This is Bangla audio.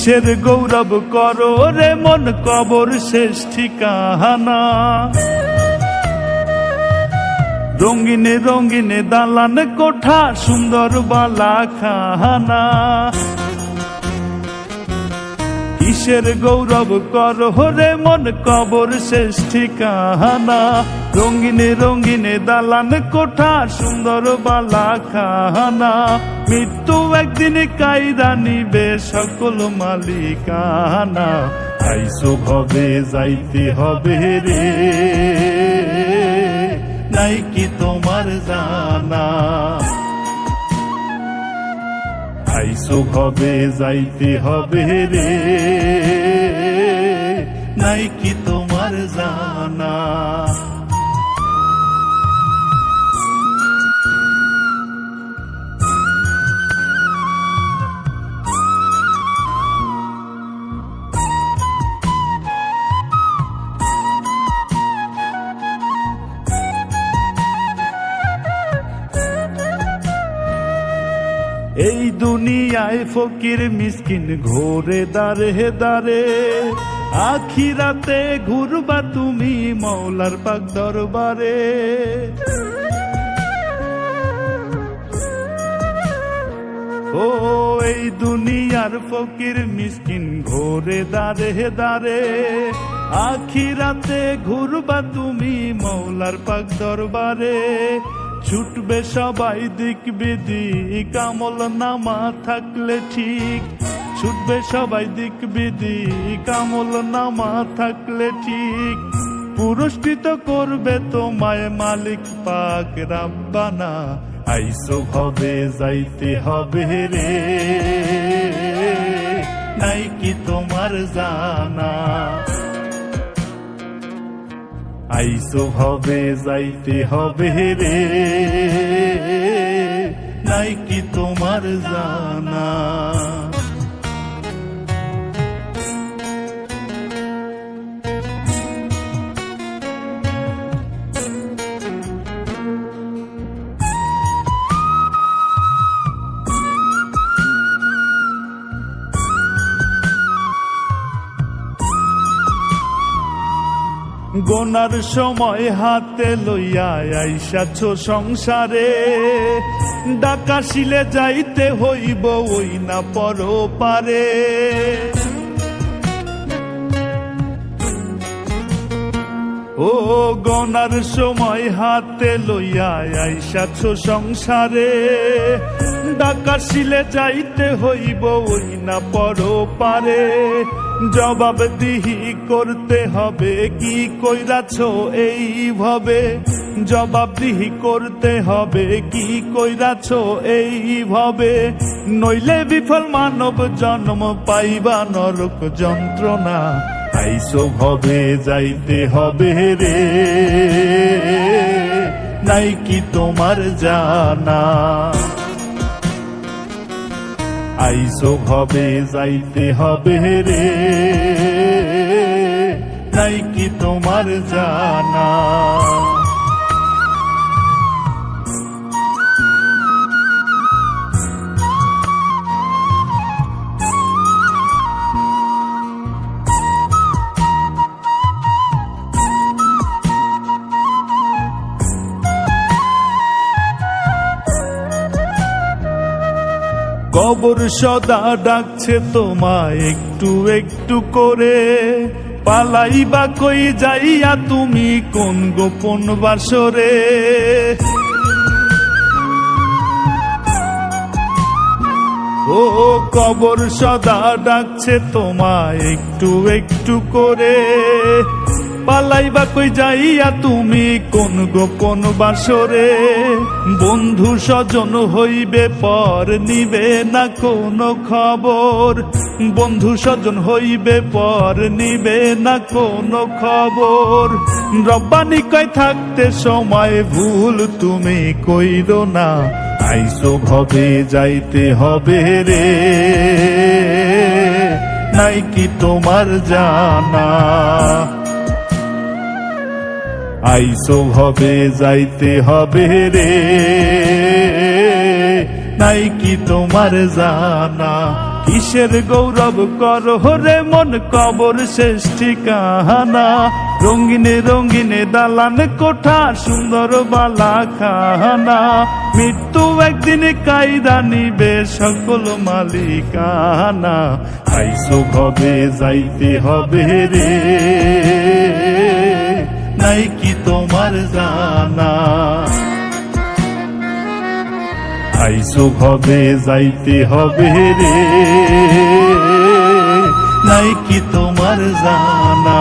কিসের গৌরব করো রে মন কবর শেষ ঠিকানা। রঙিনে রঙিনে দালান কোঠা সুন্দর বালা খানা। কিসের গৌরব করো রে মন কবর শেষ ঠিকানা। রঙিনে রঙিনে দালান কোঠা সুন্দর বালা খানা। মৃত্যু একদিন কাইরা নিবে সকল মালিকানা। আইসো ভবে যাইতে হবে রে, নাই কি তোমার জানা। আইসো ভবে যাইতে হবে রে, নাই কি তোমার জানা। এই দুনিয়ায় ফকির মিসকিন ঘোরে দারে দারে। আখিরাতে ঘুরবা তুমি মৌলার পাক দরবারে। ও এই দুনিয়ার ফকির মিসকিন ঘোরে দারে দারে। আখিরাতে ঘুরবা তুমি মৌলার পাক দরবারে। ছুটবে সবাই দিক বিদিক আমল নামা থাকলে ঠিক। ছুটবে সবাই দিক বিদিক আমল নামা থাকলে ঠিক। পুরস্কৃত করবে তোমায় মালিক পাক রাব্বানা। আইসো ভবে যাইতে হবে রে, নাই কি তোমার জানা। আইসো ভবে যাইতে হবে রে, নাই কি তোমার জানা। গোনার সময় হাতে লইয়া আইসাছ সংসারে। ডাকাশিলে যাইতে হইব ওই না পর পারে। ও গোনার সময় হাতে লইয়া আইসাছ সংসারে। ডাকাশিলে যাইতে হইব ওই না পর পারে। জবাবদিহি করতে হবে কি কইরাছ এইভাবে। জবাবদিহি করতে হবে কি কইরাছ এইভাবে। নইলে বিফল মানব জন্ম পাইবা নরক যন্ত্রণা। আইসো ভবে যাইতে হবে রে, নাই কি তোমার জানা। আইসো ভবে যাইতে হবে রে, নাই কি তোমার জানা। কবর সদা ডাকছে তোমায় একটু একটু করে। পালাইবা কই যাইয়া তুমি কোন গোপন বাসরে। ও কবর সদা ডাকছে তোমায় একটু একটু করে। পালাইবা কই যাইয়া তুমি কোন গোপন বাসরে। বন্ধু স্বজন হইবে পর নিবে না কোনো খবর। বন্ধু স্বজন হইবে পর নিবে না কোনো খবর। রব্বানি কয় থাকতে সময় ভুল তুমি কইরো না। আইসো ভবে যাইতে হবে রে, নাই কি তোমার জানা। আইসো ভবে যাইতে হবে রে, নাই কি তোমার জানা। কিসের গৌরব করো রে মন কবর শেষ ঠিকানা। রঙিনে রঙিনে দালান কোঠা সুন্দর বালা খানা, মৃত্যু একদিন কাইদা নিবে সকল মালিকানা। আইসো ভবে যাইতে হবে রে, নাই কি তোমার জানা। আইসো ভবে যাইতে হবে রে, নাই কি তোমার জানা।